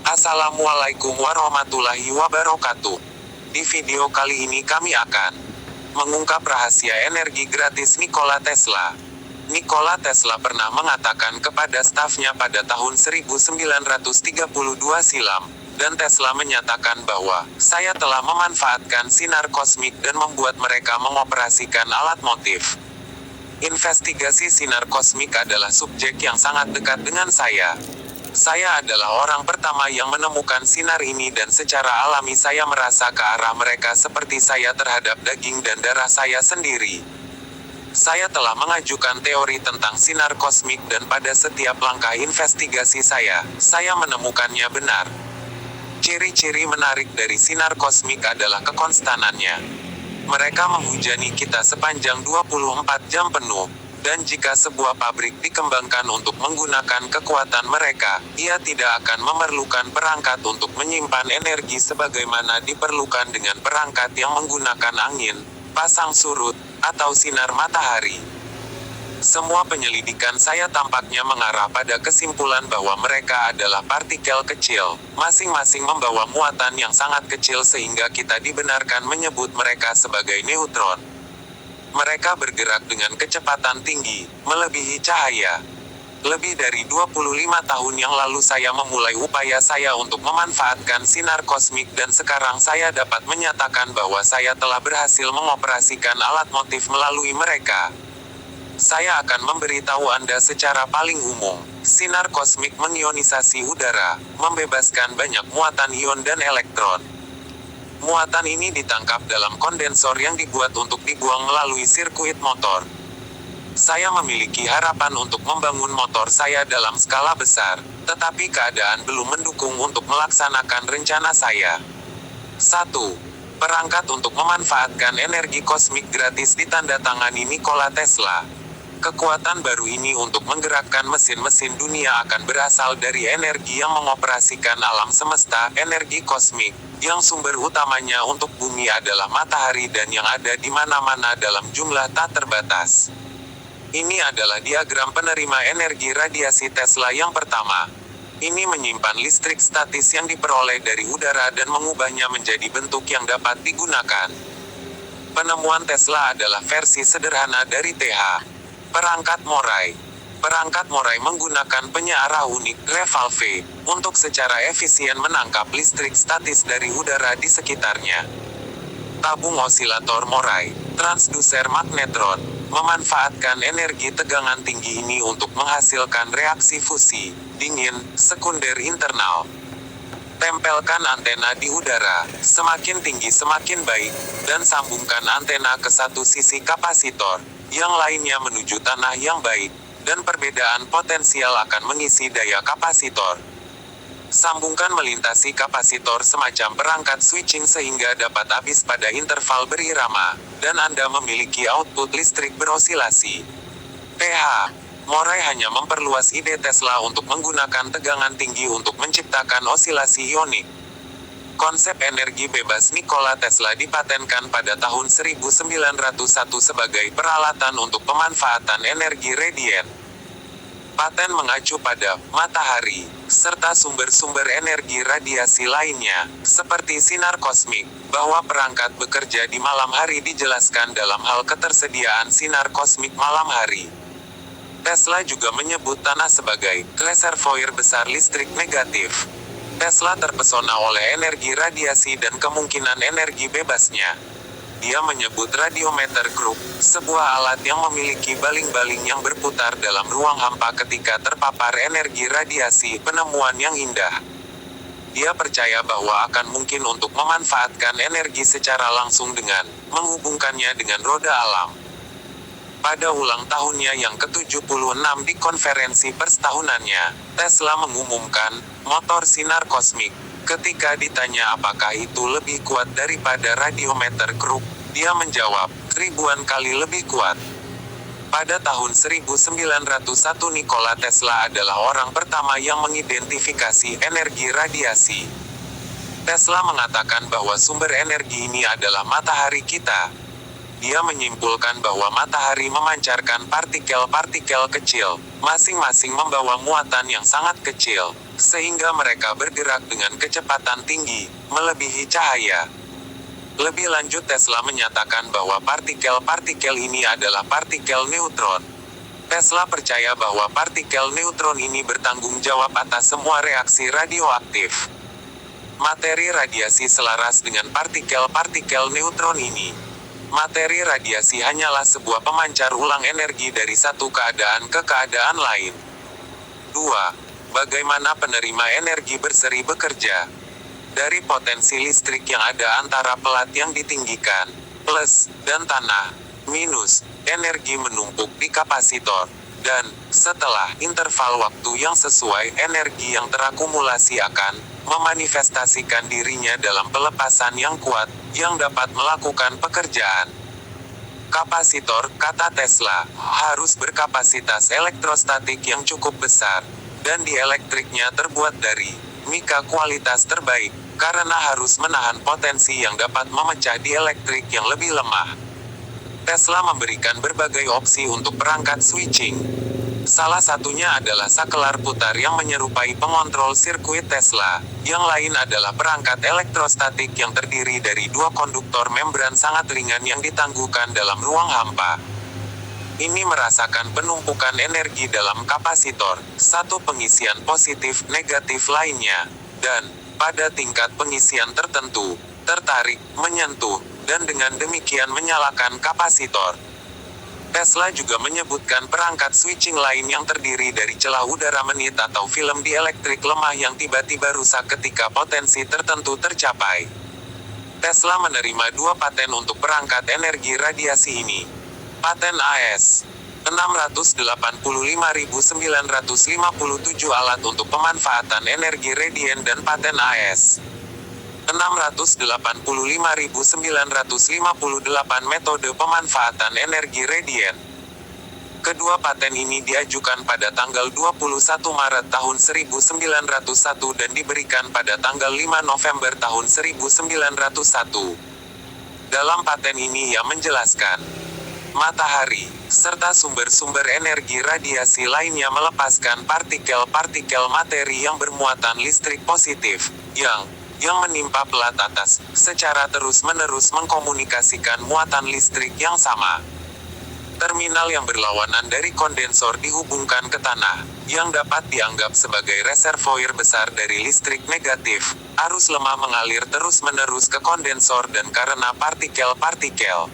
Assalamualaikum warahmatullahi wabarakatuh. Di video kali ini kami akan mengungkap rahasia energi gratis Nikola Tesla. Nikola Tesla pernah mengatakan kepada stafnya pada tahun 1932 silam, dan Tesla menyatakan bahwa, "Saya telah memanfaatkan sinar kosmik dan membuat mereka mengoperasikan alat motif." Investigasi sinar kosmik adalah subjek yang sangat dekat dengan saya. Saya adalah orang pertama yang menemukan sinar ini dan secara alami saya merasa ke arah mereka seperti saya terhadap daging dan darah saya sendiri. Saya telah mengajukan teori tentang sinar kosmik dan pada setiap langkah investigasi saya menemukannya benar. Ciri-ciri menarik dari sinar kosmik adalah kekonstanannya. Mereka menghujani kita sepanjang 24 jam penuh. Dan jika sebuah pabrik dikembangkan untuk menggunakan kekuatan mereka, ia tidak akan memerlukan perangkat untuk menyimpan energi sebagaimana diperlukan dengan perangkat yang menggunakan angin, pasang surut, atau sinar matahari. Semua penyelidikan saya tampaknya mengarah pada kesimpulan bahwa mereka adalah partikel kecil, masing-masing membawa muatan yang sangat kecil sehingga kita dibenarkan menyebut mereka sebagai neutron. Mereka bergerak dengan kecepatan tinggi, melebihi cahaya. Lebih dari 25 tahun yang lalu saya memulai upaya saya untuk memanfaatkan sinar kosmik dan sekarang saya dapat menyatakan bahwa saya telah berhasil mengoperasikan alat motif melalui mereka. Saya akan memberitahu Anda secara paling umum. Sinar kosmik mengionisasi udara, membebaskan banyak muatan ion dan elektron. Muatan ini ditangkap dalam kondensor yang dibuat untuk dibuang melalui sirkuit motor. Saya memiliki harapan untuk membangun motor saya dalam skala besar, tetapi keadaan belum mendukung untuk melaksanakan rencana saya. 1. Perangkat untuk memanfaatkan energi kosmik gratis ditandatangani Nikola Tesla. Kekuatan baru ini untuk menggerakkan mesin-mesin dunia akan berasal dari energi yang mengoperasikan alam semesta, energi kosmik, yang sumber utamanya untuk bumi adalah matahari dan yang ada di mana-mana dalam jumlah tak terbatas. Ini adalah diagram penerima energi radiasi Tesla yang pertama. Ini menyimpan listrik statis yang diperoleh dari udara dan mengubahnya menjadi bentuk yang dapat digunakan. Penemuan Tesla adalah versi sederhana dari TH. Perangkat Moray. Perangkat Moray menggunakan penyearah unik, revolve, untuk secara efisien menangkap listrik statis dari udara di sekitarnya. Tabung osilator Moray, transduser magnetron, memanfaatkan energi tegangan tinggi ini untuk menghasilkan reaksi fusi, dingin, sekunder internal. Tempelkan antena di udara, semakin tinggi semakin baik, dan sambungkan antena ke satu sisi kapasitor, yang lainnya menuju tanah yang baik, dan perbedaan potensial akan mengisi daya kapasitor. Sambungkan melintasi kapasitor semacam perangkat switching sehingga dapat habis pada interval berirama, dan Anda memiliki output listrik berosilasi. PH. Moray hanya memperluas ide Tesla untuk menggunakan tegangan tinggi untuk menciptakan osilasi ionik. Konsep energi bebas Nikola Tesla dipatenkan pada tahun 1901 sebagai peralatan untuk pemanfaatan energi radien. Paten mengacu pada matahari, serta sumber-sumber energi radiasi lainnya, seperti sinar kosmik, bahwa perangkat bekerja di malam hari dijelaskan dalam hal ketersediaan sinar kosmik malam hari. Tesla juga menyebut tanah sebagai reservoir besar listrik negatif. Tesla terpesona oleh energi radiasi dan kemungkinan energi bebasnya. Dia menyebut radiometer group, sebuah alat yang memiliki baling-baling yang berputar dalam ruang hampa ketika terpapar energi radiasi, penemuan yang indah. Dia percaya bahwa akan mungkin untuk memanfaatkan energi secara langsung dengan menghubungkannya dengan roda alam. Pada ulang tahunnya yang ke-76 di konferensi pers tahunannya, Tesla mengumumkan motor sinar kosmik. Ketika ditanya apakah itu lebih kuat daripada radiometer group, dia menjawab, ribuan kali lebih kuat. Pada tahun 1901 Nikola Tesla adalah orang pertama yang mengidentifikasi energi radiasi. Tesla mengatakan bahwa sumber energi ini adalah matahari kita. Dia menyimpulkan bahwa matahari memancarkan partikel-partikel kecil, masing-masing membawa muatan yang sangat kecil, sehingga mereka bergerak dengan kecepatan tinggi, melebihi cahaya. Lebih lanjut, Tesla menyatakan bahwa partikel-partikel ini adalah partikel neutron. Tesla percaya bahwa partikel neutron ini bertanggung jawab atas semua reaksi radioaktif. Materi radiasi selaras dengan partikel-partikel neutron ini. Materi radiasi hanyalah sebuah pemancar ulang energi dari satu keadaan ke keadaan lain. 2. Bagaimana penerima energi berseri bekerja? Dari potensi listrik yang ada antara pelat yang ditinggikan, plus, dan tanah, minus, energi menumpuk di kapasitor, dan, setelah interval waktu yang sesuai, energi yang terakumulasi akan memanifestasikan dirinya dalam pelepasan yang kuat, yang dapat melakukan pekerjaan. Kapasitor, kata Tesla, harus berkapasitas elektrostatik yang cukup besar, dan dieлекtriknya terbuat dari mika kualitas terbaik, karena harus menahan potensi yang dapat memecah dielektrik yang lebih lemah. Tesla memberikan berbagai opsi untuk perangkat switching. Salah satunya adalah sakelar putar yang menyerupai pengontrol sirkuit Tesla. Yang lain adalah perangkat elektrostatik yang terdiri dari dua konduktor membran sangat ringan yang ditangguhkan dalam ruang hampa. Ini merasakan penumpukan energi dalam kapasitor, satu pengisian positif negatif lainnya, dan, pada tingkat pengisian tertentu, tertarik, menyentuh, dan dengan demikian menyalakan kapasitor. Tesla juga menyebutkan perangkat switching lain yang terdiri dari celah udara menit atau film dielektrik lemah yang tiba-tiba rusak ketika potensi tertentu tercapai. Tesla menerima 2 paten untuk perangkat energi radiasi ini. Paten AS 685.957 alat untuk pemanfaatan energi radian dan paten AS 685.958 metode pemanfaatan energi radian. Kedua paten ini diajukan pada tanggal 21 Maret tahun 1901 dan diberikan pada tanggal 5 November tahun 1901. Dalam paten ini ia menjelaskan, matahari, serta sumber-sumber energi radiasi lainnya melepaskan partikel-partikel materi yang bermuatan listrik positif, yang menimpa pelat atas, secara terus-menerus mengkomunikasikan muatan listrik yang sama. Terminal yang berlawanan dari kondensor dihubungkan ke tanah, yang dapat dianggap sebagai reservoir besar dari listrik negatif. Arus lemah mengalir terus-menerus ke kondensor dan karena partikel-partikel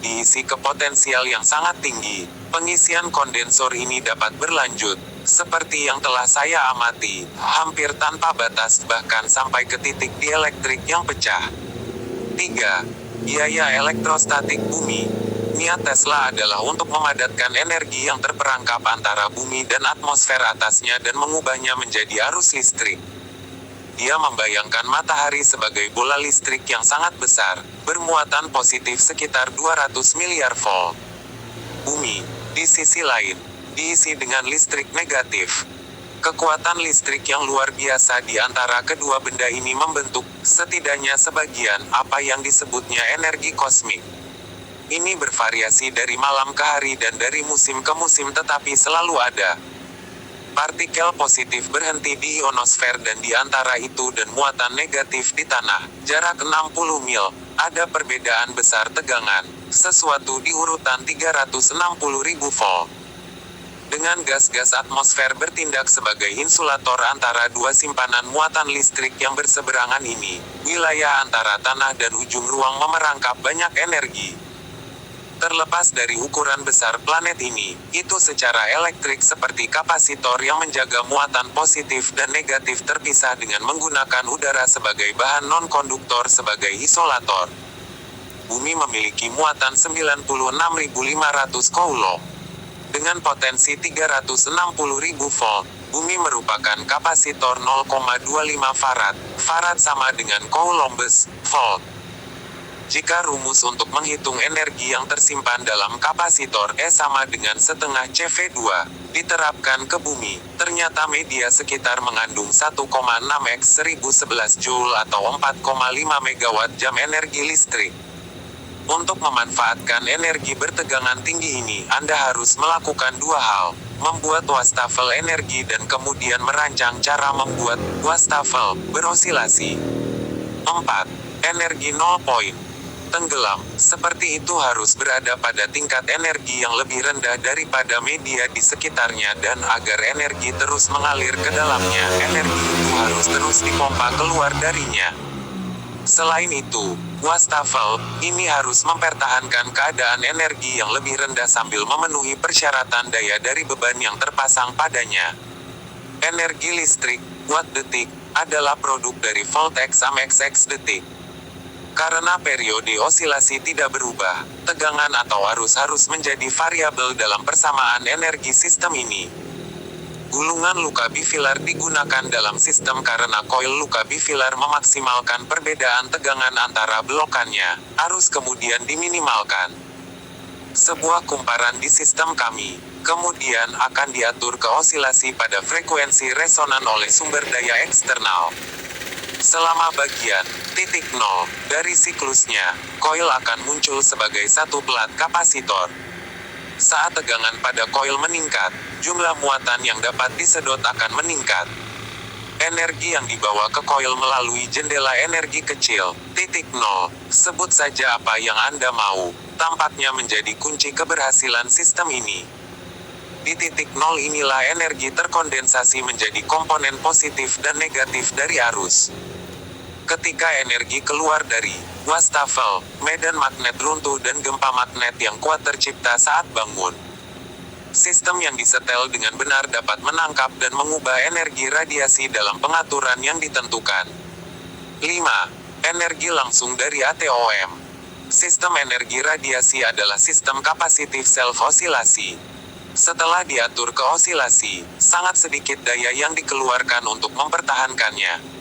diisi ke potensial yang sangat tinggi, pengisian kondensor ini dapat berlanjut, seperti yang telah saya amati, hampir tanpa batas bahkan sampai ke titik dielektrik yang pecah. 3. Biaya elektrostatik bumi. Niat Tesla adalah untuk memadatkan energi yang terperangkap antara bumi dan atmosfer atasnya dan mengubahnya menjadi arus listrik. Dia membayangkan matahari sebagai bola listrik yang sangat besar, bermuatan positif sekitar 200 miliar volt. Bumi, di sisi lain, diisi dengan listrik negatif. Kekuatan listrik yang luar biasa di antara kedua benda ini membentuk, setidaknya sebagian, apa yang disebutnya energi kosmik. Ini bervariasi dari malam ke hari dan dari musim ke musim tetapi selalu ada. Partikel positif berhenti di ionosfer dan di antara itu dan muatan negatif di tanah, jarak 60 mil, ada perbedaan besar tegangan, sesuatu di urutan 360.000 volt. Dengan gas-gas atmosfer bertindak sebagai insulator antara dua simpanan muatan listrik yang berseberangan ini, wilayah antara tanah dan ujung ruang memerangkap banyak energi. Terlepas dari ukuran besar planet ini, itu secara elektrik seperti kapasitor yang menjaga muatan positif dan negatif terpisah dengan menggunakan udara sebagai bahan non-konduktor sebagai isolator. Bumi memiliki muatan 96.500 coulomb. Dengan potensi 360.000 volt, Bumi merupakan kapasitor 0,25 farad. Farad sama dengan coulombs, volt. Jika rumus untuk menghitung energi yang tersimpan dalam kapasitor E sama dengan setengah CV2, diterapkan ke bumi, ternyata media sekitar mengandung 1,6 x 1011 Joule atau 4,5 megawatt jam energi listrik. Untuk memanfaatkan energi bertegangan tinggi ini, Anda harus melakukan dua hal: membuat wastafel energi dan kemudian merancang cara membuat wastafel berosilasi. 4. Energi 0 point. Tenggelam, seperti itu harus berada pada tingkat energi yang lebih rendah daripada media di sekitarnya, dan agar energi terus mengalir ke dalamnya, energi itu harus terus dipompa keluar darinya. Selain itu, wastafel ini harus mempertahankan keadaan energi yang lebih rendah sambil memenuhi persyaratan daya dari beban yang terpasang padanya. Energi listrik, watt detik, adalah produk dari volt X sama XX detik. Karena periode osilasi tidak berubah, tegangan atau arus harus menjadi variabel dalam persamaan energi sistem ini. Gulungan luka bifilar digunakan dalam sistem karena koil luka bifilar memaksimalkan perbedaan tegangan antara belokannya, arus kemudian diminimalkan. Sebuah kumparan di sistem kami kemudian akan diatur ke osilasi pada frekuensi resonan oleh sumber daya eksternal. Selama bagian titik nol dari siklusnya, koil akan muncul sebagai satu plat kapasitor. Saat tegangan pada koil meningkat, jumlah muatan yang dapat disedot akan meningkat. Energi yang dibawa ke koil melalui jendela energi kecil, titik nol, sebut saja apa yang Anda mau, tampaknya menjadi kunci keberhasilan sistem ini. Di titik nol inilah energi terkondensasi menjadi komponen positif dan negatif dari arus. Ketika energi keluar dari wastafel, medan magnet runtuh dan gempa magnet yang kuat tercipta saat bangun. Sistem yang disetel dengan benar dapat menangkap dan mengubah energi radiasi dalam pengaturan yang ditentukan. 5. Energi langsung dari ATOM. Sistem energi radiasi adalah sistem kapasitif self-osilasi. Setelah diatur ke osilasi, sangat sedikit daya yang dikeluarkan untuk mempertahankannya.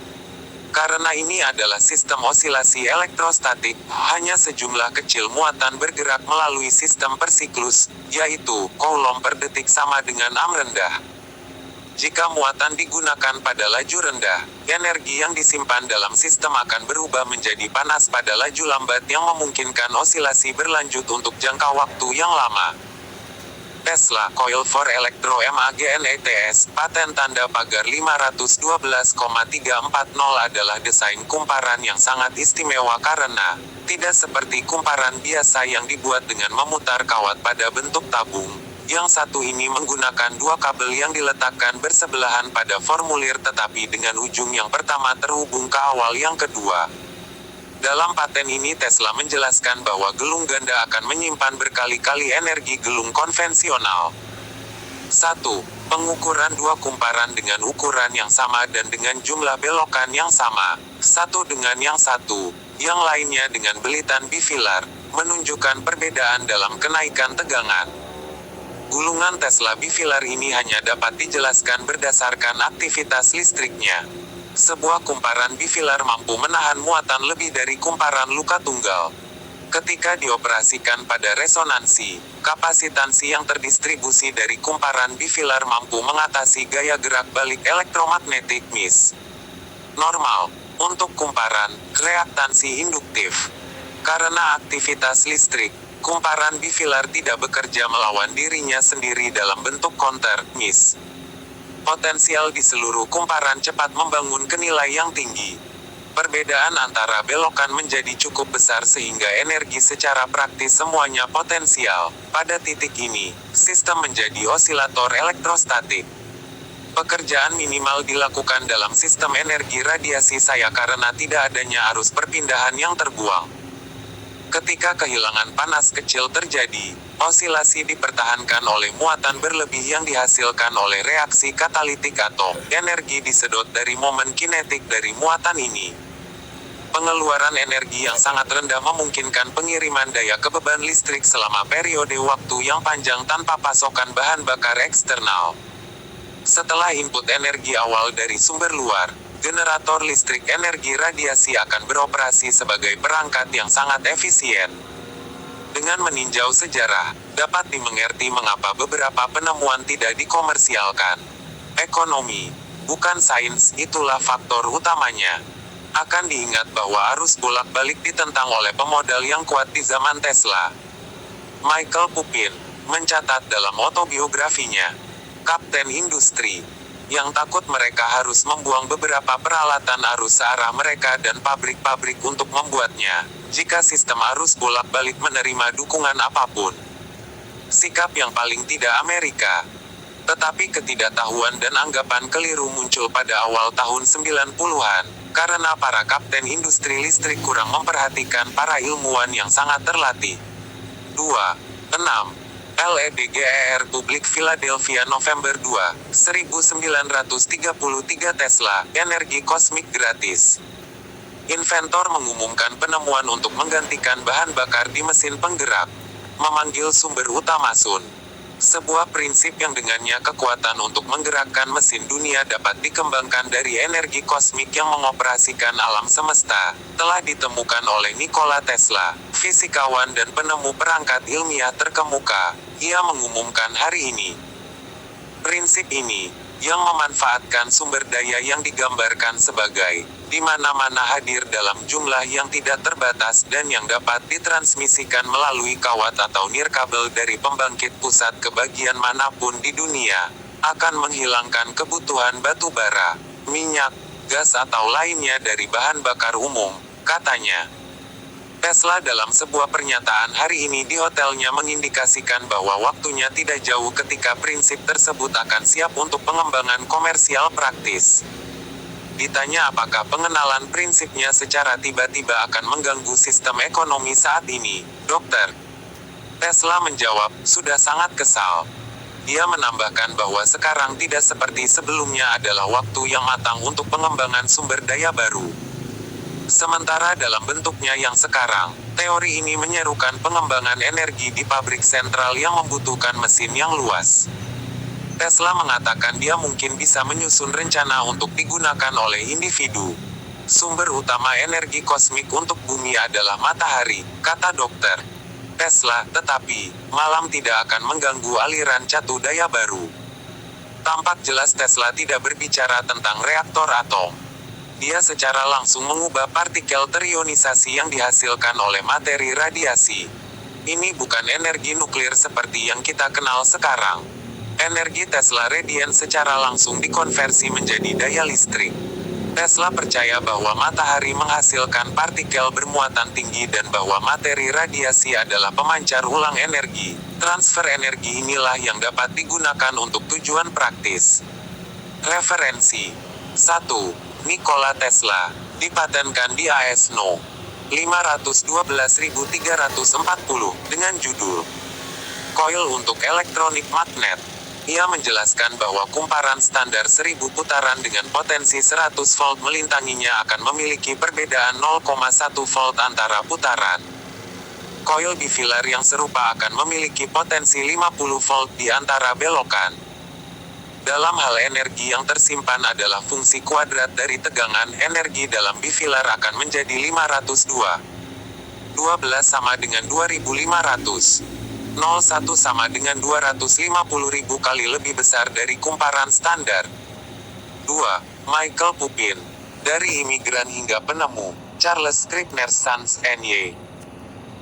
Karena ini adalah sistem osilasi elektrostatik, hanya sejumlah kecil muatan bergerak melalui sistem per siklus, yaitu coulomb per detik sama dengan am rendah. Jika muatan digunakan pada laju rendah, energi yang disimpan dalam sistem akan berubah menjadi panas pada laju lambat yang memungkinkan osilasi berlanjut untuk jangka waktu yang lama. Tesla Coil for Electro Magnets, paten tanda pagar 512,340 adalah desain kumparan yang sangat istimewa karena tidak seperti kumparan biasa yang dibuat dengan memutar kawat pada bentuk tabung. Yang satu ini menggunakan dua kabel yang diletakkan bersebelahan pada formulir tetapi dengan ujung yang pertama terhubung ke awal yang kedua. Dalam paten ini Tesla menjelaskan bahwa gelung ganda akan menyimpan berkali-kali energi gelung konvensional. 1. Pengukuran dua kumparan dengan ukuran yang sama dan dengan jumlah belokan yang sama. Satu dengan yang satu, yang lainnya dengan belitan bifilar, menunjukkan perbedaan dalam kenaikan tegangan. Gulungan Tesla bifilar ini hanya dapat dijelaskan berdasarkan aktivitas listriknya. Sebuah kumparan bifilar mampu menahan muatan lebih dari kumparan luka tunggal. Ketika dioperasikan pada resonansi, kapasitansi yang terdistribusi dari kumparan bifilar mampu mengatasi gaya gerak balik elektromagnetik MIS. Normal. Untuk kumparan, reaktansi induktif. Karena aktivitas listrik, kumparan bifilar tidak bekerja melawan dirinya sendiri dalam bentuk counter, MIS. Potensial di seluruh kumparan cepat membangun ke nilai yang tinggi. Perbedaan antara belokan menjadi cukup besar sehingga energi secara praktis semuanya potensial. Pada titik ini, sistem menjadi osilator elektrostatik. Pekerjaan minimal dilakukan dalam sistem energi radiasi saya karena tidak adanya arus perpindahan yang terbuang. Ketika kehilangan panas kecil terjadi, osilasi dipertahankan oleh muatan berlebih yang dihasilkan oleh reaksi katalitik atau energi disedot dari momen kinetik dari muatan ini. Pengeluaran energi yang sangat rendah memungkinkan pengiriman daya ke beban listrik selama periode waktu yang panjang tanpa pasokan bahan bakar eksternal. Setelah input energi awal dari sumber luar, generator listrik energi radiasi akan beroperasi sebagai perangkat yang sangat efisien. Dengan meninjau sejarah, dapat dimengerti mengapa beberapa penemuan tidak dikomersialkan. Ekonomi, bukan sains, itulah faktor utamanya. Akan diingat bahwa arus bolak-balik ditentang oleh pemodal yang kuat di zaman Tesla. Michael Pupin mencatat dalam autobiografinya, Kapten Industri, yang takut mereka harus membuang beberapa peralatan arus searah mereka dan pabrik-pabrik untuk membuatnya, jika sistem arus bolak-balik menerima dukungan apapun. Sikap yang paling tidak Amerika. Tetapi ketidaktahuan dan anggapan keliru muncul pada awal tahun 90-an, karena para kapten industri listrik kurang memperhatikan para ilmuwan yang sangat terlatih. 2. 6. LEDGER Publik Philadelphia November 2, 1933 Tesla, energi kosmik gratis. Inventor mengumumkan penemuan untuk menggantikan bahan bakar di mesin penggerak. Memanggil sumber utama Sun. Sebuah prinsip yang dengannya kekuatan untuk menggerakkan mesin dunia dapat dikembangkan dari energi kosmik yang mengoperasikan alam semesta, telah ditemukan oleh Nikola Tesla, fisikawan dan penemu perangkat ilmiah terkemuka. Ia mengumumkan hari ini. Prinsip ini, yang memanfaatkan sumber daya yang digambarkan sebagai di mana-mana hadir dalam jumlah yang tidak terbatas dan yang dapat ditransmisikan melalui kawat atau nirkabel dari pembangkit pusat ke bagian manapun di dunia, akan menghilangkan kebutuhan batu bara, minyak, gas atau lainnya dari bahan bakar umum, katanya. Tesla dalam sebuah pernyataan hari ini di hotelnya mengindikasikan bahwa waktunya tidak jauh ketika prinsip tersebut akan siap untuk pengembangan komersial praktis. Ditanya apakah pengenalan prinsipnya secara tiba-tiba akan mengganggu sistem ekonomi saat ini, Dr. Tesla menjawab, sudah sangat kesal. Dia menambahkan bahwa sekarang tidak seperti sebelumnya adalah waktu yang matang untuk pengembangan sumber daya baru. Sementara dalam bentuknya yang sekarang, teori ini menyerukan pengembangan energi di pabrik sentral yang membutuhkan mesin yang luas. Tesla mengatakan dia mungkin bisa menyusun rencana untuk digunakan oleh individu. Sumber utama energi kosmik untuk bumi adalah matahari, kata Dr. Tesla, tetapi malam tidak akan mengganggu aliran catu daya baru. Tampak jelas Tesla tidak berbicara tentang reaktor atom. Dia secara langsung mengubah partikel terionisasi yang dihasilkan oleh materi radiasi. Ini bukan energi nuklir seperti yang kita kenal sekarang. Energi Tesla radiant secara langsung dikonversi menjadi daya listrik. Tesla percaya bahwa matahari menghasilkan partikel bermuatan tinggi dan bahwa materi radiasi adalah pemancar ulang energi. Transfer energi inilah yang dapat digunakan untuk tujuan praktis. Referensi 1. Nikola Tesla, dipatenkan di AS No. 512340, dengan judul Coil untuk Elektronik Magnet. Ia menjelaskan bahwa kumparan standar 1000 putaran dengan potensi 100 volt melintanginya akan memiliki perbedaan 0,1 volt antara putaran. Coil bifilar yang serupa akan memiliki potensi 50 volt di antara belokan. Dalam hal energi yang tersimpan adalah fungsi kuadrat dari tegangan energi dalam bifilar akan menjadi 502. 12 sama dengan 2500. 01 sama dengan 250.000 kali lebih besar dari kumparan standar. 2. Michael Pupin. Dari imigran hingga penemu, Charles Scribner Sons N.Y.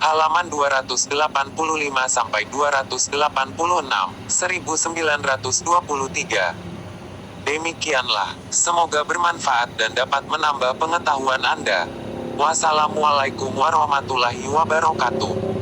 Halaman 285-286, 1923. Demikianlah, semoga bermanfaat dan dapat menambah pengetahuan Anda. Wassalamualaikum warahmatullahi wabarakatuh.